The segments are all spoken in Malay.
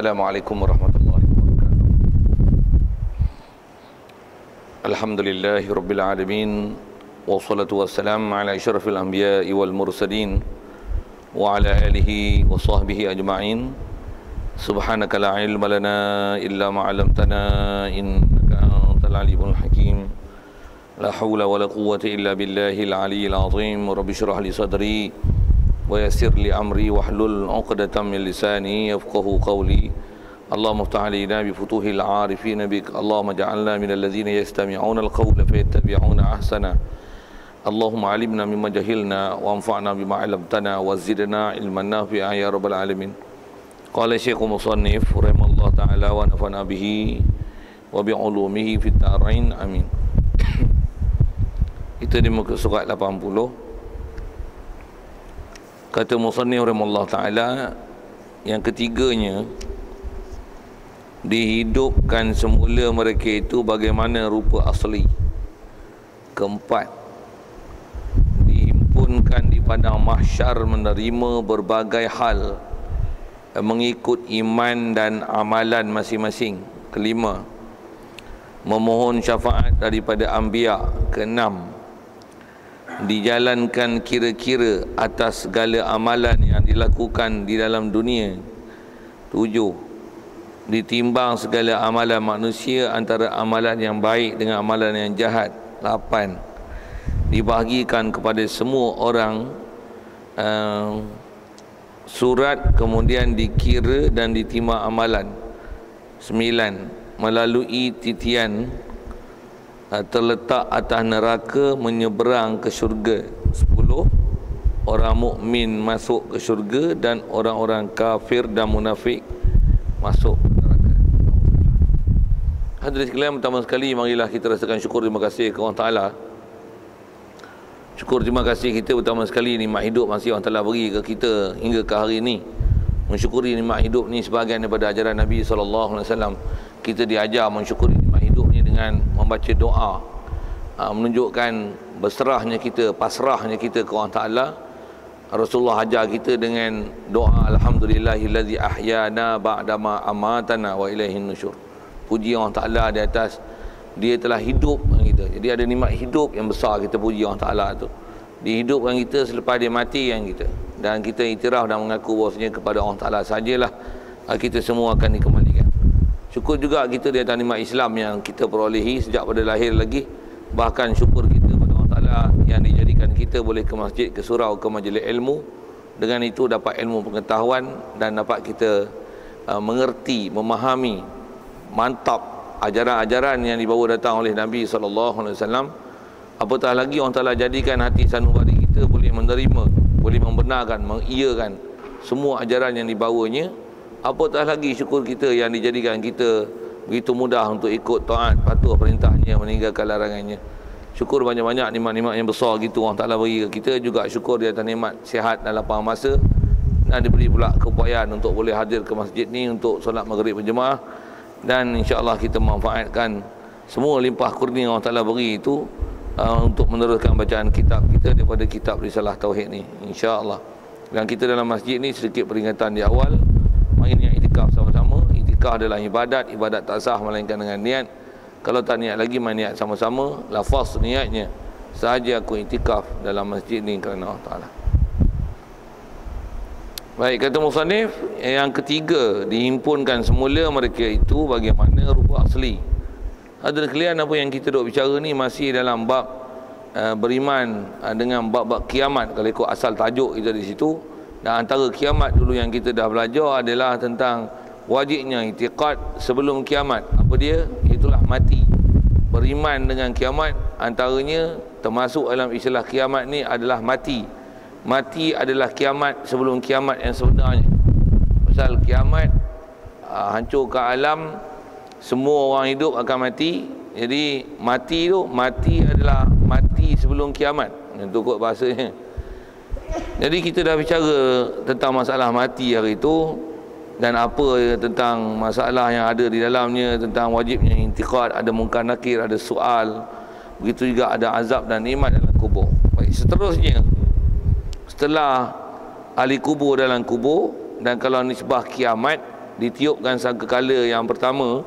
Assalamualaikum warahmatullahi wabarakatuh. Alhamdulillahi rabbil alamin, wassalatu wassalamu ala asyrafil anbiya'i wal mursalin wa ala alihi wa sahbihi ajma'in. Subhanaka la ilma lana illa ma 'allamtana innaka antal alimul hakim. La haula wa la quwwata illa billahil aliyyil azim. Rabbi shrah li sadri wa yassir li amri wahlul 'uqdatam min lisani yafqahu qawli. Allahumma iftah 'alaina bi futuhil 'arifin bik. Allahumma ja'alna minal ladzina yastami'una al-qawla fayattabi'una ahsana. Allahumma 'allimna mimma jahilna wa anfa'na bima 'allamtana wa zidna ilman nafi'a ya rabbal alamin. Qala Syekh Musannif rahimallahu ta'ala wa nafa'na bihi wa bi 'ulumihi fid dharain amin. Itu di muka surat 80. Kata Musannif rahimahullah ta'ala, yang ketiganya, dihidupkan semula mereka itu bagaimana rupa asli. Keempat, dihimpunkan di padang mahsyar menerima berbagai hal mengikut iman dan amalan masing-masing. Kelima, memohon syafaat daripada anbiya. Keenam, dijalankan kira-kira atas segala amalan yang dilakukan di dalam dunia. 7, ditimbang segala amalan manusia antara amalan yang baik dengan amalan yang jahat. 8, dibahagikan kepada semua orang surat kemudian dikira dan ditimbang amalan. 9, melalui titian terletak atas neraka menyeberang ke syurga. 10, orang mukmin masuk ke syurga dan orang-orang kafir dan munafik masuk ke neraka. Hadirin sekalian, pertama sekali marilah kita rasakan syukur terima kasih kepada Allah Taala. Syukur terima kasih kita pertama sekali nikmat hidup masih Allah Taala beri ke kita hingga ke hari ini. Mensyukuri nikmat hidup ni sebahagian daripada ajaran Nabi sallallahu alaihi wasallam. Kita diajar mensyukuri nikmat hidup ni dengan membaca doa, menunjukkan berserahnya kita, pasrahnya kita ke Allah Ta'ala. Rasulullah ajar kita dengan doa alhamdulillahillazi ahyana ba'dama amatana wa ilaihin nusyur. Puji Allah Ta'ala di atas dia telah hidup kita. Jadi ada nikmat hidup yang besar, kita puji Allah Ta'ala tu. Dihidupkan kita selepas dia mati yang kita, dan kita iktiraf dan mengaku bahawasanya kepada Allah Ta'ala sajalah kita semua akan dikembalikan. Syukur juga kita di atas nikmat Islam yang kita perolehi sejak pada lahir lagi. Bahkan syukur kita kepada Allah Ta'ala yang dijadikan kita boleh ke masjid, ke surau, ke majlis ilmu. Dengan itu dapat ilmu pengetahuan dan dapat kita mengerti, memahami mantap ajaran-ajaran yang dibawa datang oleh Nabi SAW. Apatah lagi Allah Ta'ala jadikan hati sanubari kita boleh menerima, boleh membenarkan, mengiyakan semua ajaran yang dibawanya. Apatah lagi syukur kita yang dijadikan kita begitu mudah untuk ikut taat, patuh perintahnya, meninggalkan larangannya. Syukur banyak-banyak nikmat-nikmat yang besar gitu Allah Ta'ala beri ke kita. Juga syukur di atas nikmat sihat dan lapang masa, dan diberi pula keupayaan untuk boleh hadir ke masjid ni untuk solat maghrib berjemaah. Dan insya-Allah kita memanfaatkan semua limpah kurnia Allah Ta'ala beri itu untuk meneruskan bacaan kitab kita daripada kitab Risalah Tauhid ni, insya-Allah. Dan kita dalam masjid ni sedikit peringatan di awal, mari niat itikaf sama-sama. Itikaf adalah ibadat, ibadat tak sah melainkan dengan niat. Kalau tak niat lagi, mari niat sama-sama. Lafaz niatnya, sahaja aku itikaf dalam masjid ni kerana Allah Ta'ala. Baik, kata musannif, yang ketiga, dihimpunkan semula mereka itu bagaimana rupa asli. Ada sekalian, apa yang kita duk bicara ni masih dalam bab beriman dengan bab-bab kiamat. Kalau ikut asal tajuk kita di situ. Dan antara kiamat dulu yang kita dah belajar adalah tentang wajibnya i'tiqad sebelum kiamat. Apa dia? Itulah mati. Beriman dengan kiamat, antaranya termasuk dalam istilah kiamat ni adalah mati. Mati adalah kiamat sebelum kiamat yang sebenarnya. Pasal kiamat hancurkan alam, semua orang hidup akan mati. Jadi mati tu, mati adalah mati sebelum kiamat. Itu kot bahasanya. Jadi kita dah bicara tentang masalah mati hari itu, dan apa tentang masalah yang ada di dalamnya, tentang wajibnya intiqad, ada mungkar nakir, ada soal. Begitu juga ada azab dan nikmat dalam kubur. Baik, seterusnya, setelah ahli kubur dalam kubur, dan kalau nisbah kiamat, ditiupkan sangkakala yang pertama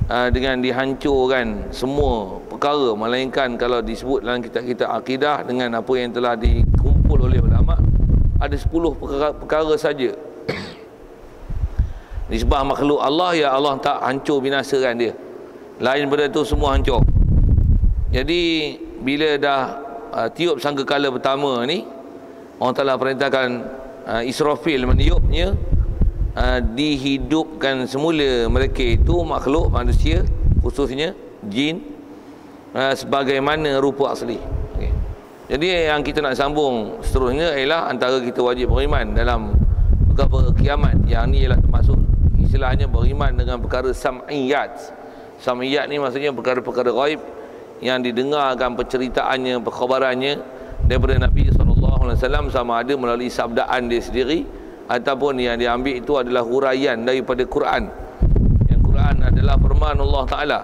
dengan dihancurkan semua perkara, melainkan kalau disebut dalam kitab-kitab akidah dengan apa yang telah dikumpul oleh ulama, ada 10 perkara saja. Nisbah makhluk Allah, ya Allah tak hancur binasakan dia. Lain daripada itu semua hancur. Jadi bila dah tiup sangkakala pertama ni, Allah Ta'ala perintahkan Israfil meniupnya, dihidupkan semula mereka itu, makhluk manusia khususnya jin, sebagaimana rupa asli. Okay. Jadi yang kita nak sambung seterusnya ialah antara kita wajib beriman dalam perkara kiamat. Yang ni ialah termasuk istilahnya beriman dengan perkara sam'iyat. Sam'iyat ni maksudnya perkara-perkara ghaib yang didengarkan penceritaannya, perkhabarannya daripada Nabi SAW, sama ada melalui sabdaan dia sendiri ataupun yang diambil itu adalah huraian daripada Quran. Yang Quran adalah firman Allah Ta'ala.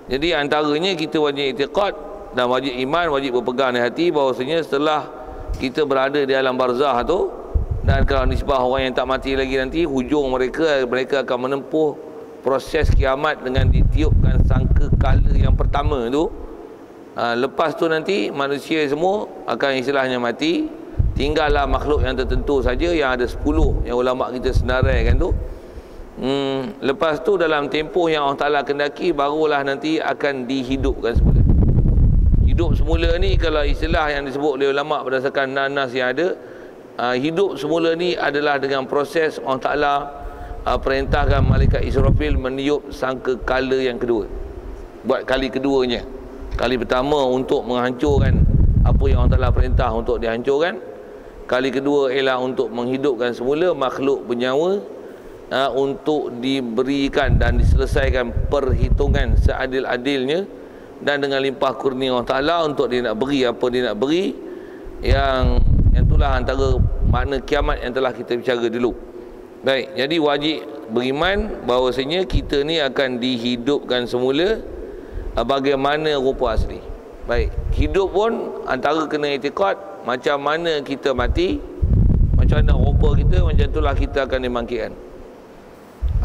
Jadi antaranya kita wajib i'tiqad dan wajib iman, wajib berpegang di hati bahawasanya setelah kita berada di alam barzah tu, dan kalau nisbah orang yang tak mati lagi nanti, hujung mereka akan menempuh proses kiamat dengan ditiupkan sangkakala yang pertama tu. Lepas tu nanti manusia semua akan istilahnya mati, tinggallah makhluk yang tertentu saja, yang ada 10 yang ulama kita senaraikan tu. Lepas tu dalam tempoh yang Allah Ta'ala kendaki, barulah nanti akan dihidupkan semula. Hidup semula ni kalau istilah yang disebut oleh ulama berdasarkan nas yang ada, hidup semula ni adalah dengan proses Allah Ta'ala perintahkan malaikat Israfil meniup sangkakala yang kedua, buat kali keduanya. Kali pertama untuk menghancurkan apa yang Allah Ta'ala perintah untuk dihancurkan. Kali kedua ialah untuk menghidupkan semula makhluk bernyawa, untuk diberikan dan diselesaikan perhitungan seadil-adilnya, dan dengan limpah kurnia Allah Ta'ala untuk dia nak beri apa dia nak beri. Yang itulah antara makna kiamat yang telah kita bicara dulu. Baik, jadi wajib beriman bahawasanya kita ni akan dihidupkan semula bagaimana rupa asli. Baik, hidup pun antara kena i'tiqad, macam mana kita mati, macam mana rupa kita, macam itulah kita akan dibangkitkan.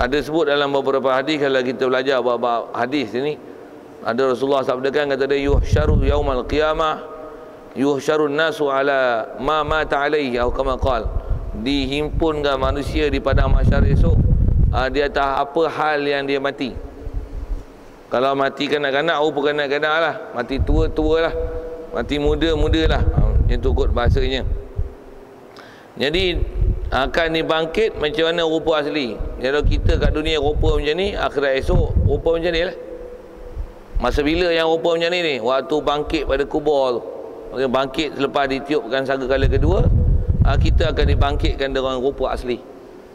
Ada sebut dalam beberapa hadis, kalau kita belajar bab hadis ini, ada Rasulullah sabdakan, kata dia, yuhsyaru yaumal qiyamah yuhsyarun nasu ala ma mata alaihi, atau kama qala, dihimpunkan manusia di padang mahsyar esok di atas apa hal yang dia mati. Kalau mati kanak-kanak, rupa kanak-kanak lah, mati tua-tua lah, mati muda-muda lah, yang tu kot bahasanya. Jadi akan dibangkit macam mana rupa asli. Kalau kita kat dunia rupa macam ni, akhirat esok rupa macam ni lah. Masa bila yang rupa macam ni? Waktu bangkit pada kubur tu. Bangkit selepas ditiupkan sangkakala kedua, kita akan dibangkitkan dengan rupa asli.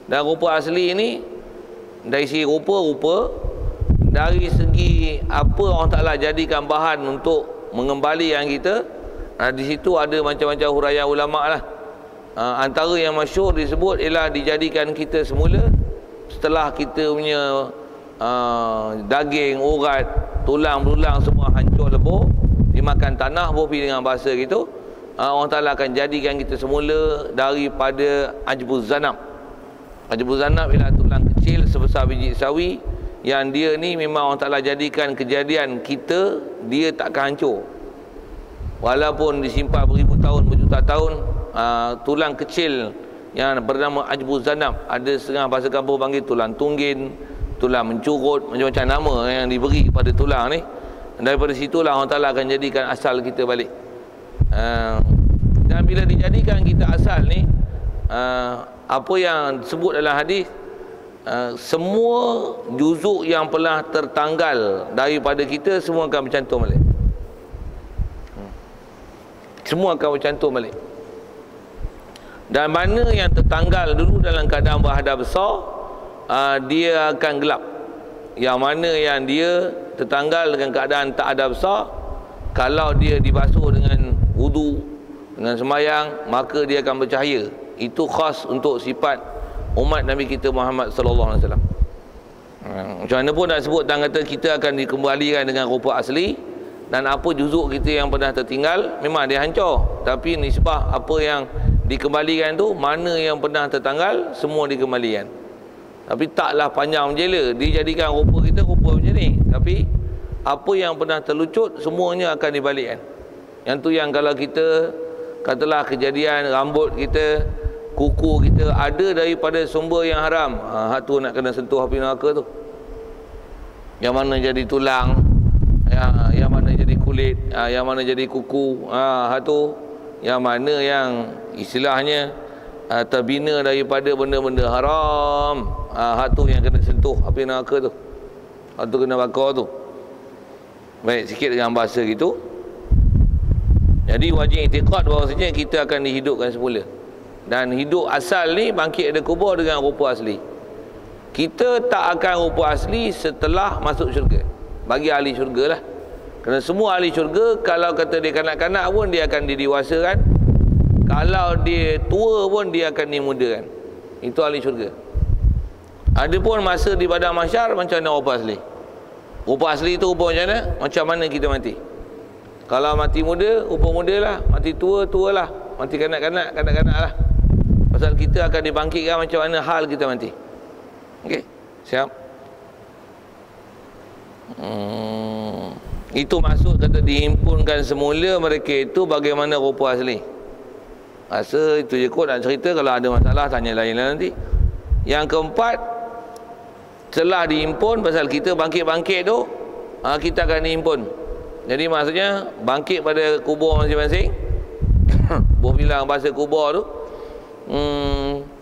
Dan rupa asli ini dari segi rupa, dari segi apa Allah Ta'ala jadikan bahan untuk mengembalikan kita, di situ ada macam-macam huraian ulama lah. Antara yang masyhur disebut ialah dijadikan kita semula setelah kita punya daging, urat, tulang belulang semua hancur lebur, dimakan tanah, bofi dengan bahasa gitu. Allah Ta'ala akan jadikan kita semula daripada ajbuz zanab. Ajbuz zanab ialah tulang kecil sebesar biji sawi, yang dia ni memang Allah Ta'ala jadikan kejadian kita, dia takkan hancur walaupun disimpan beribu tahun, berjuta tahun. Tulang kecil yang bernama ajbuz zanab, ada setengah bahasa kampung panggil tulang tunggin, tulang mencurut, macam-macam nama yang diberi kepada tulang ni. Daripada situlah Allah Ta'ala akan jadikan asal kita balik. Dan bila dijadikan kita asal ni, apa yang disebut dalam hadis, semua juzuk yang pernah tertanggal daripada kita semua akan bercantum balik. Semua akan bercantum balik. Dan mana yang tertanggal dulu dalam keadaan berhadap besar, dia akan gelap. Yang mana yang dia tertanggal dengan keadaan tak ada besar, kalau dia dibasuh dengan wudu, dengan sembahyang, maka dia akan bercahaya. Itu khas untuk sifat umat Nabi kita Muhammad sallallahu alaihi wasallam. Macam mana pun nak sebut dan kata kita akan dikembalikan dengan rupa asli, dan apa juzuk kita yang pernah tertinggal memang dia hancur, tapi nisbah apa yang dikembalikan tu, mana yang pernah tertanggal semua dikembalikan. Tapi taklah panjang menjela. Dia jadikan rupa kita rupa macam ni. Tapi apa yang pernah terlucut semuanya akan dibalikkan. Yang tu yang kalau kita katalah kejadian rambut kita, kuku kita ada daripada sumber yang haram, hak tu nak kena sentuh api neraka tu. Yang mana jadi tulang, yang mana jadi kulit, yang mana jadi kuku, hak tu yang mana yang istilahnya terbina daripada benda-benda haram, hak tu yang kena sentuh api neraka tu. Hak tu kena bakar tu. Baik, sikit dengan bahasa gitu. Jadi wajib i'tiqad bahawasanya kita akan dihidupkan semula. Dan hidup asal ni bangkit dari kubur dengan rupa asli. Kita tak akan rupa asli setelah masuk syurga. Bagi ahli syurga lah. Kerana semua ahli syurga, kalau kata dia kanak-kanak pun dia akan didewasakan. Kalau dia tua pun dia akan dimudakan. Itu ahli syurga. Adapun masa di padang mahsyar, macam mana rupa asli? Rupa asli tu rupa macam mana? Macam mana kita mati? Kalau mati muda, rupa muda lah. Mati tua, tua lah. Mati kanak-kanak, kanak-kanak lah. Pasal kita akan dibangkitkan macam mana hal kita mati. Okey, siap? Itu maksud kata dihimpunkan semula mereka itu bagaimana rupa asli. Rasa itu je kot nak cerita. Kalau ada masalah tanya lain nanti. Yang keempat, setelah dihimpun pasal kita bangkit-bangkit tu, kita akan dihimpun. Jadi maksudnya bangkit pada kubur masing-masing. Buah bilang bahasa kubur tu.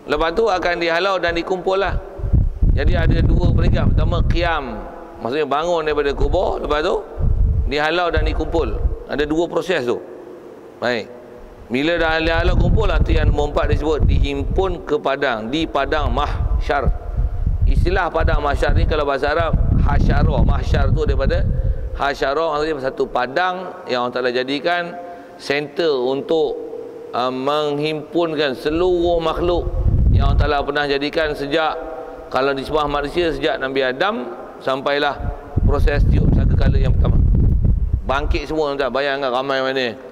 Lepas tu akan dihalau dan dikumpul lah. Jadi ada dua peringkat. Pertama qiyam, maksudnya bangun daripada kubur. Lepas tu dihalau dan dikumpul. Ada dua proses tu. Baik. Bila dah dihalau kumpul, nanti yang nombor 4 disebut dihimpun ke padang, di padang mahsyar. Istilah padang mahsyar ni kalau bahasa Arab hasyara. Mahsyar tu daripada hasyara, maksudnya satu padang yang Allah Ta'ala jadikan center untuk menghimpunkan seluruh makhluk yang Allah Ta'ala pernah jadikan sejak, kalau di sebuah manusia, sejak Nabi Adam sampailah proses tiup sangkakala yang pertama. Bangkit semua, tak bayangkan ramai mana.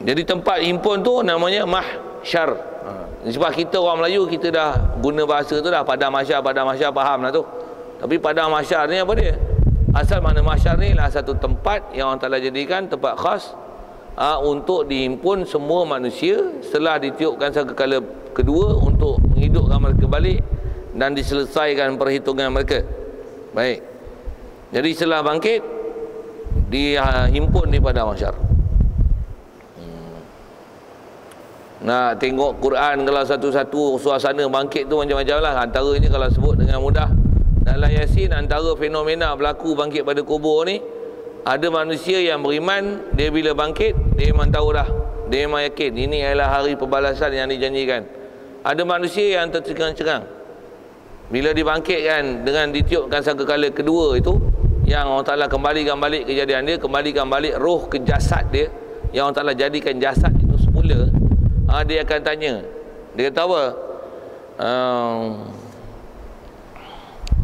Jadi tempat himpun tu namanya mahsyar. Sebab kita orang Melayu, kita dah guna bahasa tu dah, padang mahsyar faham lah tu. Tapi padang mahsyar ni apa dia? Asal mana mahsyar ni lah satu tempat yang Allah Ta'ala jadikan tempat khas untuk dihimpun semua manusia setelah ditiupkan sangkakala kedua untuk menghidupkan mereka balik dan diselesaikan perhitungan mereka. Baik. Jadi setelah bangkit dihimpun di padang mahsyar. Nak tengok Quran kalau satu-satu suasana bangkit tu macam-macam lah. Antaranya kalau sebut dengan mudah dalam Yasin, antara fenomena berlaku bangkit pada kubur ni, ada manusia yang beriman, dia bila bangkit dia memang tahu dah, dia memang yakin ini adalah hari pembalasan yang dijanjikan. Ada manusia yang tercengang-cengang bila dibangkitkan dengan ditiupkan sangkakala kedua itu, yang Allah Ta'ala kembalikan balik kejadian dia, kembalikan balik roh ke jasad dia, yang Allah Ta'ala jadikan jasad itu semula. Dia akan tanya, dia kata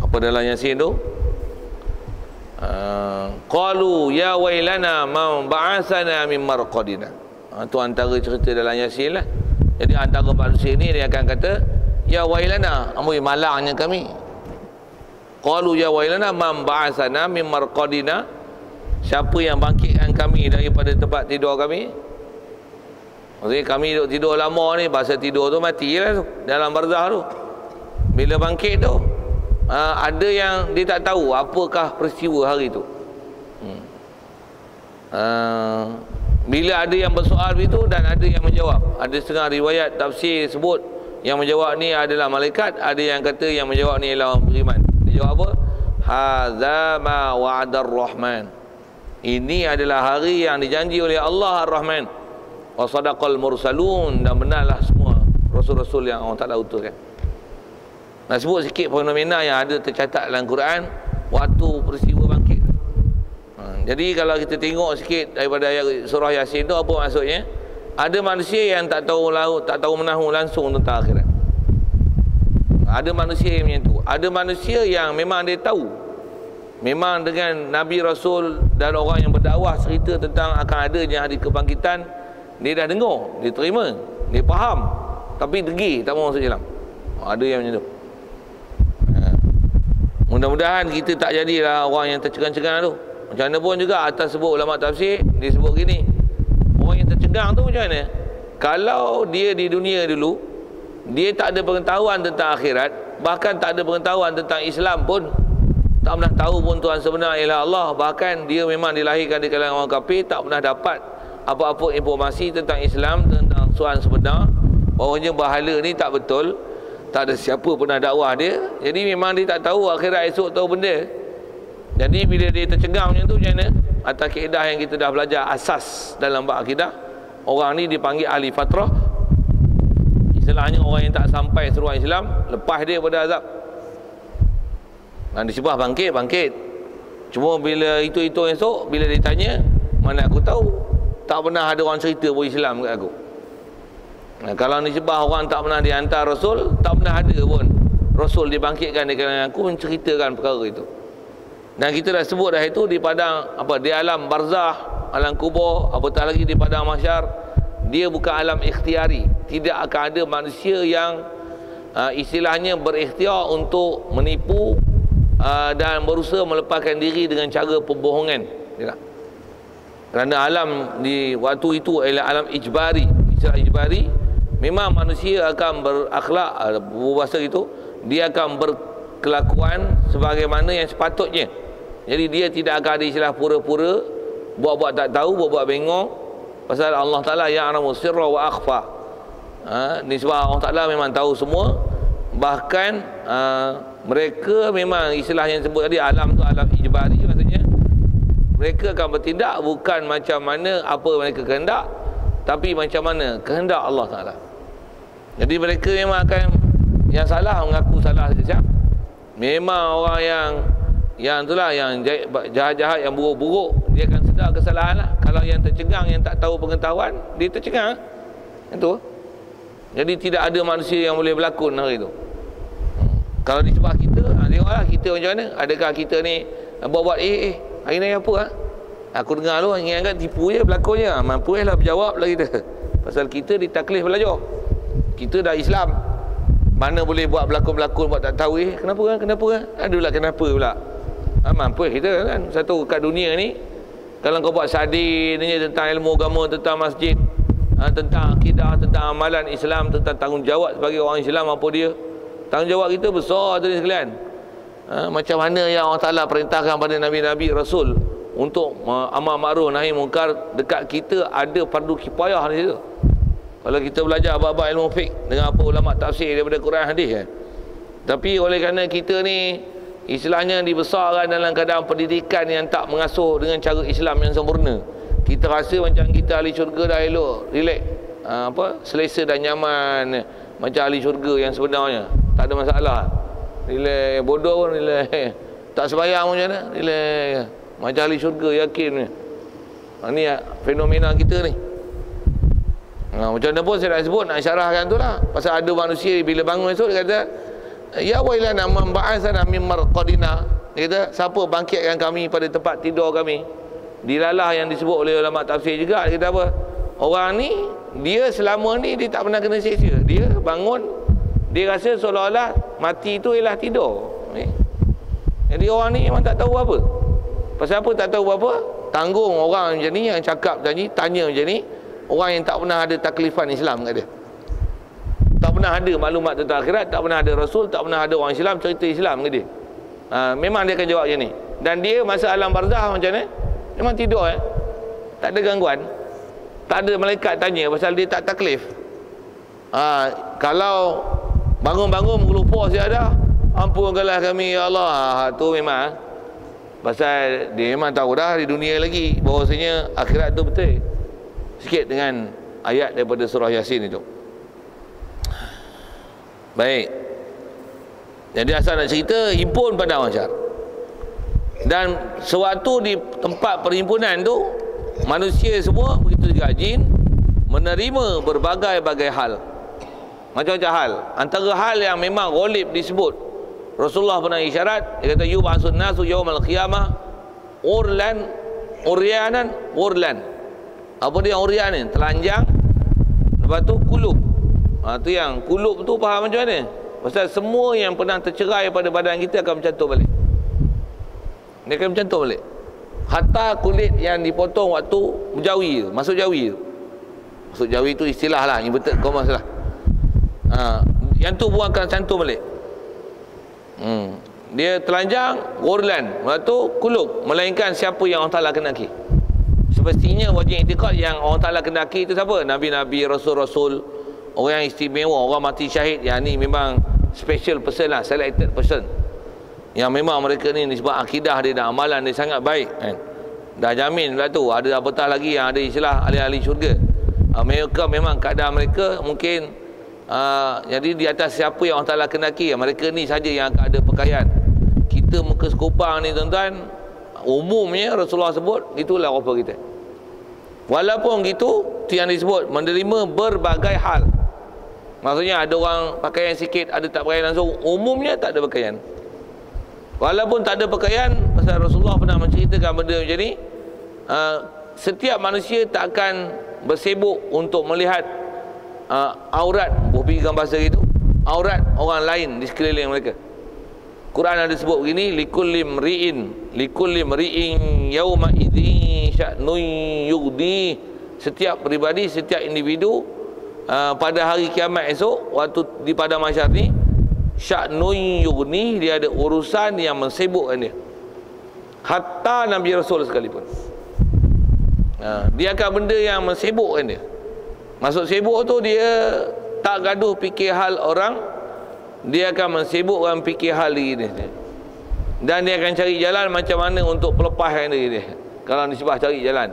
apa dalam Yasin tu, qalu ya wailana ma ba'athana min marqadina. Tu antara cerita dalam Yasin lah. Jadi antara manusia ni dia akan kata ya wailana, amboi malangnya kami. Qalu ya wailana ma ba'athana min marqadina. Siapa yang bangkitkan kami daripada tempat tidur kami? Maksudnya kami duduk tidur lama ni, bahasa tidur tu matilah tu dalam barzah tu. Bila bangkit tu, ada yang dia tak tahu apakah peristiwa hari tu. Bila ada yang bersoal begitu dan ada yang menjawab. Ada setengah riwayat tafsir sebut yang menjawab ni adalah malaikat, ada yang kata yang menjawab ni adalah orang beriman. Dia jawab apa? Hadza ma wa'adar rahman. Ini adalah hari yang dijanji oleh Allah Ar-Rahman. Wa sadaqal mursalun, dan benarlah semua rasul-rasul yang Allah Ta'ala utuskan. Nak sebut sikit fenomena yang ada tercatat dalam Quran waktu peristiwa bangkit. Jadi kalau kita tengok sikit daripada ayat surah Yasin tu, apa maksudnya? Ada manusia yang tak tahu menahu langsung tentang akhirat. Ada manusia yang macam tu. Ada manusia yang memang dia tahu, memang dengan Nabi Rasul dan orang yang berdakwah cerita tentang akan adanya hari kebangkitan, dia dah dengar, dia terima, dia faham. tapi degil tak mau masuk Islam. Ada yang macam tu. Mudah-mudahan kita tak jadilah orang yang tercegang-cegang tu. Macam mana pun juga atas sebut ulama tafsir, dia sebut gini, orang yang tercegang tu macam mana? Kalau dia di dunia dulu, dia tak ada pengetahuan tentang akhirat, bahkan tak ada pengetahuan tentang Islam pun, tak pernah tahu pun Tuhan sebenar ialah Allah, bahkan dia memang dilahirkan di kalangan orang kafir, tak pernah dapat apa-apa informasi tentang Islam, tentang Tuhan sebenar, bahawanya bahala ni tak betul, tak ada siapa pernah dakwah dia. Jadi memang dia tak tahu akhirat esok tahu benda. Jadi bila dia tercegang macam tu, macam mana? Atas kaedah yang kita dah belajar asas dalam bab akidah, orang ni dipanggil ahli fatrah. Istilahnya orang yang tak sampai seruan Islam, lepas dia pada azab. Dan disebut bangkit. Cuma bila itu esok, bila ditanya, mana aku tahu, tak pernah ada orang cerita pun Islam kat aku. Nah, kalau nisbah orang tak pernah dihantar Rasul, tak pernah ada pun Rasul dibangkitkan di kalangan aku menceritakan perkara itu. Dan kita dah sebut dah itu di padang di alam barzah, alam kubur, apatah lagi di padang mahsyar, dia bukan alam ikhtiari. Tidak akan ada manusia yang istilahnya berikhtiar untuk menipu dan berusaha melepaskan diri dengan cara pembohongan. Kerana alam di waktu itu ialah alam ijbari. Istilah ijbari, memang manusia akan berakhlak, berbahasa itu, dia akan berkelakuan sebagaimana yang sepatutnya. Jadi dia tidak akan ada istilah pura-pura, buat-buat tak tahu, buat-buat bengong. Pasal Allah Ta'ala ya'lamu sirra wa akhfa. Ni sebab Allah Ta'ala memang tahu semua. Bahkan mereka memang istilah yang sebut tadi, alam tu alam ijbari, maksudnya mereka akan bertindak bukan macam mana apa mereka kehendak, tapi macam mana kehendak Allah Ta'ala. Jadi mereka memang akan, yang salah mengaku salah sekejap. Memang orang yang itulah, yang jahat-jahat, yang buruk-buruk, dia akan sedar kesalahan lah. Kalau yang tercegang, yang tak tahu pengetahuan, dia tercegang itu. Jadi tidak ada manusia yang boleh berlakon hari itu. Kalau di sebab kita, tengoklah kita macam mana. Adakah kita ni buat-buat hari ni apa aku dengar lu ingat tipu je, berlakon je, mampu lah berjawab lah kita. Pasal kita ditaklif belajar, kita dah Islam, mana boleh buat berlakon-berlakon, buat tak tahu kenapa kan adalah kenapa pula. Mampu kita kan. Satu kat dunia ni, kalau kau buat sadin tentang ilmu agama, tentang masjid, tentang akidah, tentang amalan Islam, tentang tanggungjawab sebagai orang Islam, apa dia tanggungjawab kita besar tu sekalian. Macam mana yang Allah Ta'ala perintahkan pada Nabi-Nabi Rasul untuk amal ma'ruf nahi munkar, dekat kita ada fardu kifayah di situ. Kalau kita belajar bab-bab ilmu fiqh dengan apa ulama tafsir daripada Quran hadis Tapi oleh kerana kita ni istilahnya dibesarkan dalam keadaan pendidikan yang tak mengasuh dengan cara Islam yang sempurna, kita rasa macam kita ahli syurga dah elok, relax, selesa dan nyaman, macam ahli syurga yang sebenarnya tak ada masalah. Relax, bodoh pun relax, tak sembahyang macam mana, relax, macam ahli syurga, yakin. Ni fenomena kita ni. Macam mana pun saya dah sebut, nak syarahkan tu lah. Pasal ada manusia bila bangun esok, dia kata, ya wailana man ba'athana min marqadina. Dia kata, siapa bangkitkan kami pada tempat tidur kami? Dilalah yang disebut oleh ulama tafsir juga. Dia kata apa? Orang ni, dia selama ni dia tak pernah kena seksa. Dia bangun, dia rasa seolah-olah mati tu ialah tidur. Jadi orang ni memang tak tahu apa. Pasal apa tak tahu apa? Tanggung orang macam ni yang cakap tadi, tanya macam ni, orang yang tak pernah ada taklifan Islam kat dia. Tak pernah ada maklumat tentang akhirat, tak pernah ada Rasul, tak pernah ada orang Islam cerita Islam ke dia. Memang dia akan jawab macam ni. Dan dia masa alam barzah macam ni, memang tidur tak ada gangguan, tak ada malaikat tanya pasal dia tak taklif. Kalau bangun-bangun lupa siapa, ampunkanlah kami ya Allah, tu memang pasal dia memang tahu dah di dunia lagi bahawasanya akhirat tu betul. Sikit dengan ayat daripada surah Yasin itu. Baik. Jadi asal nak cerita, himpun pada mahsyar. Dan sewaktu di tempat perhimpunan tu, manusia semua, begitu juga jin, menerima berbagai-bagai hal. Macam-macam hal. Antara hal yang memang ghalib disebut, Rasulullah pernah isyarat, dia kata yub'atsun nasu yaumal qiyamah uryanan. Apa dia uryan ni? Telanjang. Lepas tu kulub. Tu yang kulub tu faham macam mana? Pasal semua yang pernah tercerai pada badan kita akan mencantum balik. Dia akan mencantum balik. Hatta kulit yang dipotong waktu berjawi, masuk jawi. Masuk jawi tu istilah lah, inverted commas lah. Yang tu pun akan cantum balik. Dia telanjang, gorlan, lepas tu kulub, melainkan siapa yang Allah Ta'ala kendaki. Semestinya wajib i'tiqad yang Allah Ta'ala kendaki itu siapa? Nabi-Nabi, Rasul-Rasul, orang yang istimewa, orang mati syahid. Yang ni memang special person lah, selected person, yang memang mereka ni sebab akidah dia dan amalan dia sangat baik kan? Dah jamin lah tu. Ada apatah lagi yang ada istilah ahli-ahli syurga. Mereka memang keadaan mereka mungkin jadi di atas siapa yang Allah Ta'ala kendaki, mereka ni saja yang akan ada pakaian. Kita muka sekupang ni tuan-tuan, umumnya Rasulullah sebut itulah rupa kita. Walaupun gitu, itu yang disebut menerima berbagai hal. Maksudnya ada orang pakaian sikit, ada tak pakaian langsung. Umumnya tak ada pakaian. Walaupun tak ada pakaian, pasal Rasulullah pernah menceritakan benda macam ni, setiap manusia tak akan bersibuk untuk melihat aurat, berpegang bahasa gitu, aurat orang lain di sekeliling mereka. Quran ada sebut begini, likulli mri'in yauma idzin sya'nun yughdi. Setiap pribadi, setiap individu pada hari kiamat esok, waktu di padang mahsyar ni, sya'nun yughni, dia ada urusan yang mensibukkan dia. Hatta Nabi Rasul sekalipun, dia akan benda yang mensibukkan dia. Maksud sibuk tu dia tak gaduh fikir hal orang, dia akan mensibukkan fikir hal diri dia. Dan dia akan cari jalan macam mana untuk pelepaskan diri dia kalau nisbah cari jalan.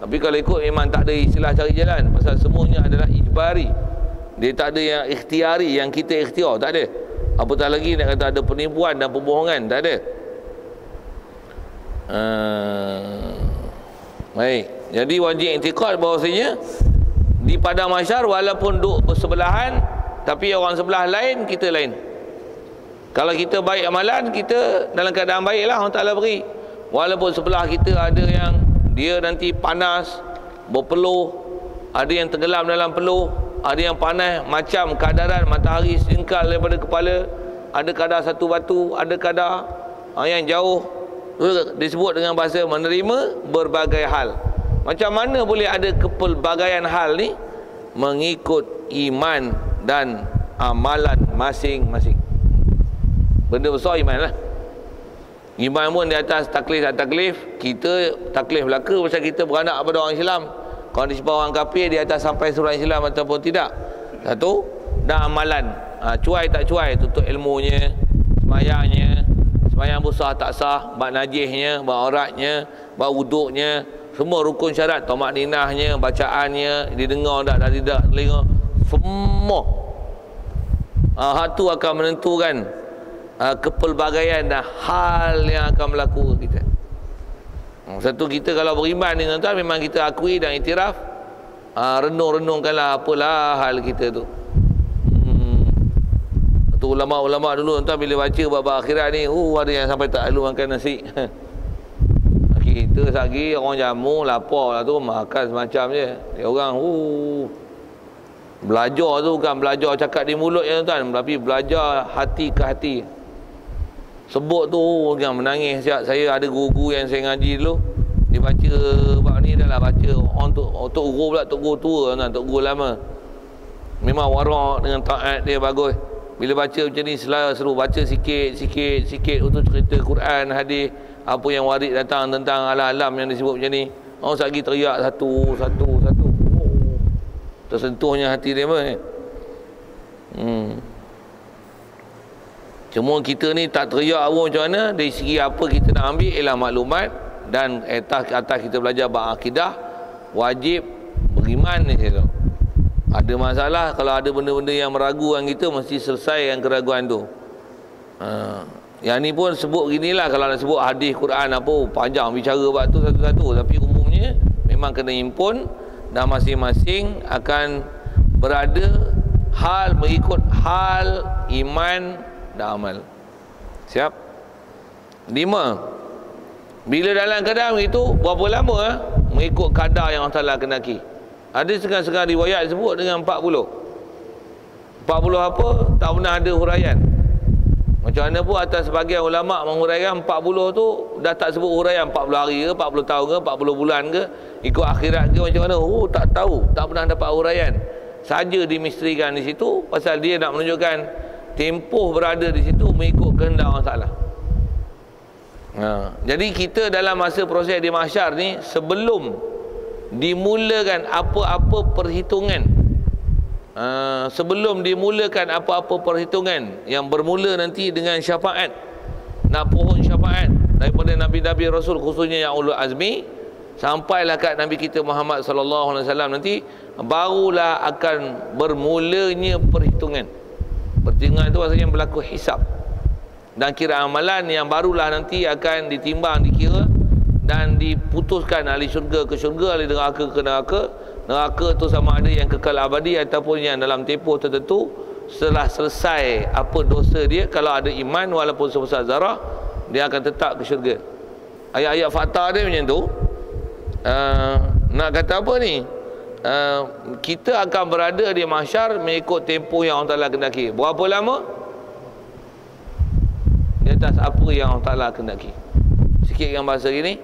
Tapi kalau ikut memang tak ada istilah cari jalan, pasal semuanya adalah ijbari. Dia tak ada yang ikhtiari, yang kita ikhtiar, tak ada. Apatah lagi nak kata ada penipuan dan pembohongan, tak ada. Baik, jadi wajib i'tiqad bahawasanya di padang mahsyar walaupun duduk bersebelahan, tapi orang sebelah lain, kita lain. Kalau kita baik amalan, kita dalam keadaan baik lah Allah Ta'ala beri. Walaupun sebelah kita ada yang dia nanti panas, berpeluh, ada yang tenggelam dalam peluh, ada yang panas macam kadaran matahari singkal daripada kepala, ada kadar satu batu, ada kadar yang jauh. Disebut dengan bahasa menerima berbagai hal. Macam mana boleh ada kepelbagaian hal ni? Mengikut iman dan amalan masing-masing. Benda besar iman lah. Iman pun di atas taklif dan taklif. Kita taklif belaka pasal kita beranak pada orang Islam. Kalau disebut orang kafir, di atas sampai surah Islam ataupun tidak. Satu. Dan amalan, cuai tak cuai, tutup ilmunya, semayangnya, semayang besar tak sah, bab najisnya, bab auratnya, bab wuduknya, semua rukun syarat, tamak ninahnya, bacaannya, didengar tak, tak tidak telinga, semua hal tu akan menentukan kepelbagaian dan hal yang akan berlaku kita. Satu, kita kalau beriman ni tuan-tuan, memang kita akui dan iktiraf, renung-renungkanlah apalah hal kita tu. Tu ulama-ulama dulu tuan-tuan bila baca bab akhirat ni, ada yang sampai tak lalu makan nasi. Kita sagi orang jamu lapar lah tu, makan semacam je. Dia orang belajar tu bukan belajar cakap di mulut je tuan, tapi belajar hati ke hati. Sebut tu yang menangis. Saya ada guru-guru yang saya ngaji dulu, dia baca bab ni dah lah baca orang tu, tok guru pula, tok guru tua tuan, tok guru lama. Memang warak dengan taat dia bagus. Bila baca macam ni seru, baca sikit untuk cerita Quran, hadis, apa yang warid datang tentang alam-alam yang disebut macam ni. Orang lagi teriak satu. Tersentuhnya hati dia pun. Cuma kita ni tak teriak apa macam mana. Dari segi apa kita nak ambil ialah maklumat, dan atas kita belajar bab akidah, wajib beriman ni tu. Ada masalah kalau ada benda-benda yang meragukan kita, mesti selesaikan keraguan tu. Yang ni pun sebut ginilah, kalau nak sebut hadis Quran apa panjang bicara bab tu satu-satu, tapi umumnya memang kena impun, dan masing-masing akan berada hal mengikut hal iman dan amal. Siap? 5. Bila dalam keadaan begitu, berapa lama mengikut kadar yang Allah Ta'ala kendaki. Ada setengah-setengah riwayat sebut dengan 40. 40 apa? Tak pernah ada huraian. Macam mana pun atas sebagian ulama' menguraikan 40 tu dah tak sebut huraian 40 hari ke, 40 tahun ke, 40 bulan ke, ikut akhirat ke macam mana. Oh, tak tahu, tak pernah dapat huraian. Saja dimisterikan di situ pasal dia nak menunjukkan tempoh berada di situ mengikut kehendak Allah Taala. Jadi kita dalam masa proses di mahsyar ni, sebelum dimulakan apa-apa perhitungan, sebelum dimulakan apa-apa perhitungan yang bermula nanti dengan syafaat, nak pohon syafaat daripada Nabi-Nabi Rasul, khususnya yang ulul azmi, sampailah kat Nabi kita Muhammad sallallahu alaihi wasallam nanti, barulah akan bermulanya perhitungan. Perhitungan itu maksudnya berlaku hisab dan kira amalan yang barulah nanti akan ditimbang, dikira dan diputuskan ahli syurga ke syurga, ahli neraka ke neraka. Neraka tu sama ada yang kekal abadi ataupun yang dalam tempoh tertentu. Setelah selesai apa dosa dia, kalau ada iman walaupun sebesar zarah, dia akan tetap ke syurga. Ayat-ayat fakta dia macam tu. Nak kata apa ni? Kita akan berada di mahsyar mengikut tempoh yang Allah Ta'ala kendaki. Berapa lama? Di atas apa yang Allah Ta'ala kendaki. Sikit yang bahasa gini.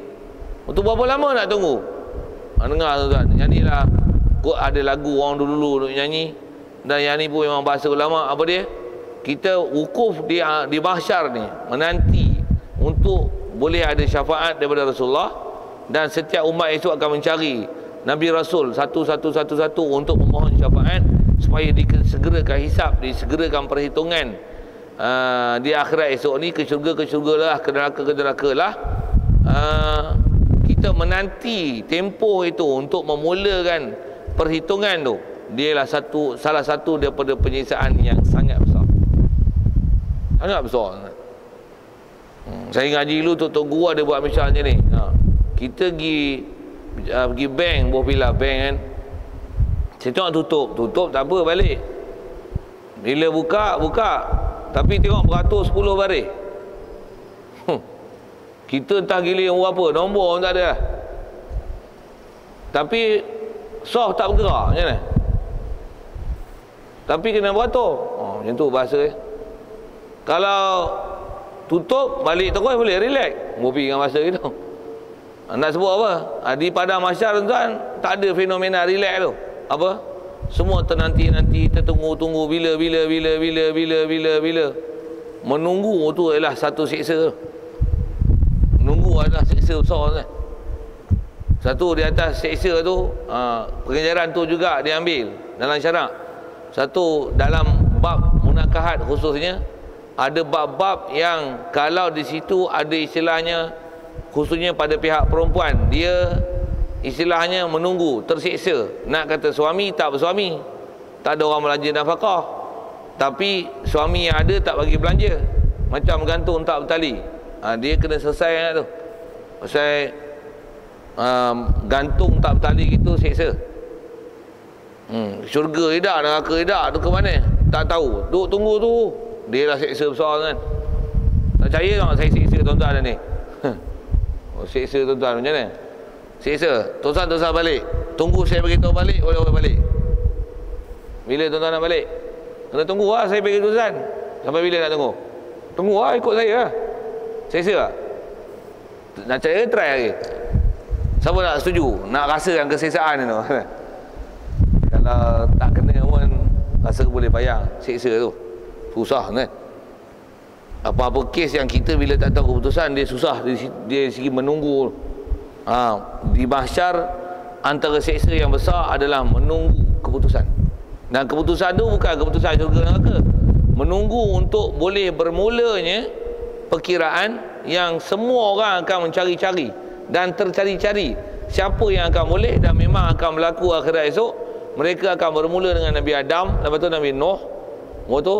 Untuk berapa lama nak tunggu? Dengar tuan-tuan, nyanyilah. Ada lagu orang dulu-dulu nyanyi, dan yang ni pun memang bahasa ulama. Apa dia? Kita wukuf di mahsyar ni, menanti untuk boleh ada syafaat daripada Rasulullah, dan setiap umat esok akan mencari Nabi Rasul satu-satu untuk memohon syafaat supaya disegerakan hisab, disegerakan perhitungan di akhirat esok ni, ke syurga lah, ke neraka lah. Kita menanti tempoh itu untuk memulakan perhitungan tu. Dialah salah satu daripada penyiksaan yang sangat besar. Sangat besar. Saya ngaji dulu, Tok Guru ada buat misalnya ni. Kita pergi bank, buah pilah bank kan. Saya tengok tutup tak apa, balik. Bila buka, tapi tengok beratus 10 baris. Kita entah gilir apa, nombor pun tak ada. Tapi soft tak bergerak macam mana? Tapi kena beratur. Macam tu bahasa dia. Kalau tutup, balik terus boleh relax. Ngopi dengan bahasa gitu. Nak sebut apa? Di padang mahsyar tuan, tak ada fenomena relax tu. Apa? Semua ternanti-nanti, tertunggu-tunggu bila. Menunggu tu ialah satu siksa tu. Menunggu adalah siksa besar kan. Satu di atas siksa tu, pengajaran tu juga diambil dalam syarak. Satu dalam bab munakahat khususnya, ada bab-bab yang kalau di situ ada istilahnya, khususnya pada pihak perempuan, dia istilahnya menunggu, tersiksa. Nak kata suami tak bersuami, tak ada orang belanja nafkah, tapi suami yang ada tak bagi belanja, macam gantung tak bertali. Dia kena selesai tu. Pasal gantung tak bertali gitu siksa. Syurga edak, neraka edak tu ke mana? Tak tahu. Duk tunggu tu. Dia lah siksa besar kan. Tak percaya tak saya siksa tuan-tuan ni? Siksa tuan-tuan macam mana? Siksa. Tuan-tuan balik. Tunggu saya beritahu balik, boleh balik. Bila tuan-tuan nak balik? Kena tunggu lah saya bagi tuan-tuan. Sampai bila nak tunggu? Tunggu lah, ikut saya lah. Siksa tak? Nak cari ke try lagi? Siapa nak setuju? Nak rasakan kesiksaan tu? Kalau tak kena pun rasa boleh bayang siksa tu. Susah kan? Apa-apa kes yang kita bila tak tahu keputusan, dia susah dia segi menunggu. Di mahsyar antara siksa yang besar adalah menunggu keputusan. Dan keputusan tu bukan keputusan syurga neraka. Menunggu untuk boleh bermulanya perkiraan yang semua orang akan mencari-cari dan tercari-cari siapa yang akan boleh dan memang akan berlaku akhirat esok. Mereka akan bermula dengan Nabi Adam, lepas tu Nabi Nuh, lepas tu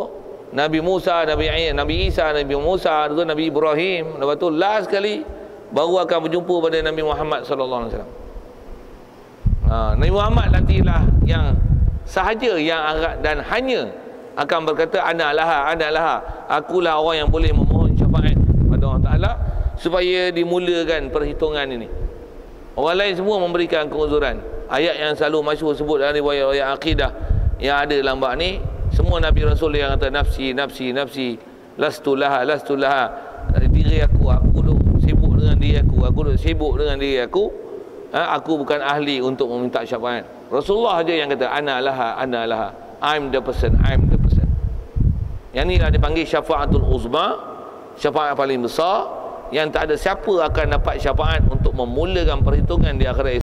Nabi Musa, Nabi Isa, Nabi Musa, lepas tu Nabi Ibrahim, lepas tu last sekali baru akan berjumpa pada Nabi Muhammad sallallahu alaihi wasallam. Nabi Muhammad nantilah yang sahaja yang dan hanya akan berkata ana laha, akulah orang yang boleh memohon syafaat pada Allah Taala supaya dimulakan perhitungan ini. Orang lain semua memberikan keuzuran. Ayat yang selalu masyhur sebut dalam riwayat-riwayat akidah yang ada dalam bab ni, Semua Nabi Rasul yang kata nafsi, nafsi, nafsi, lastu laha, lastu laha, diri aku duk sibuk dengan diri aku duk sibuk dengan diri aku bukan ahli untuk meminta syafaat. Rasulullah aja yang kata ana laha, I'm the person. Yang ni lah dipanggil syafaatul uzma, syafaat paling besar, yang tak ada siapa akan dapat syafaat untuk memulakan perhitungan di akhirat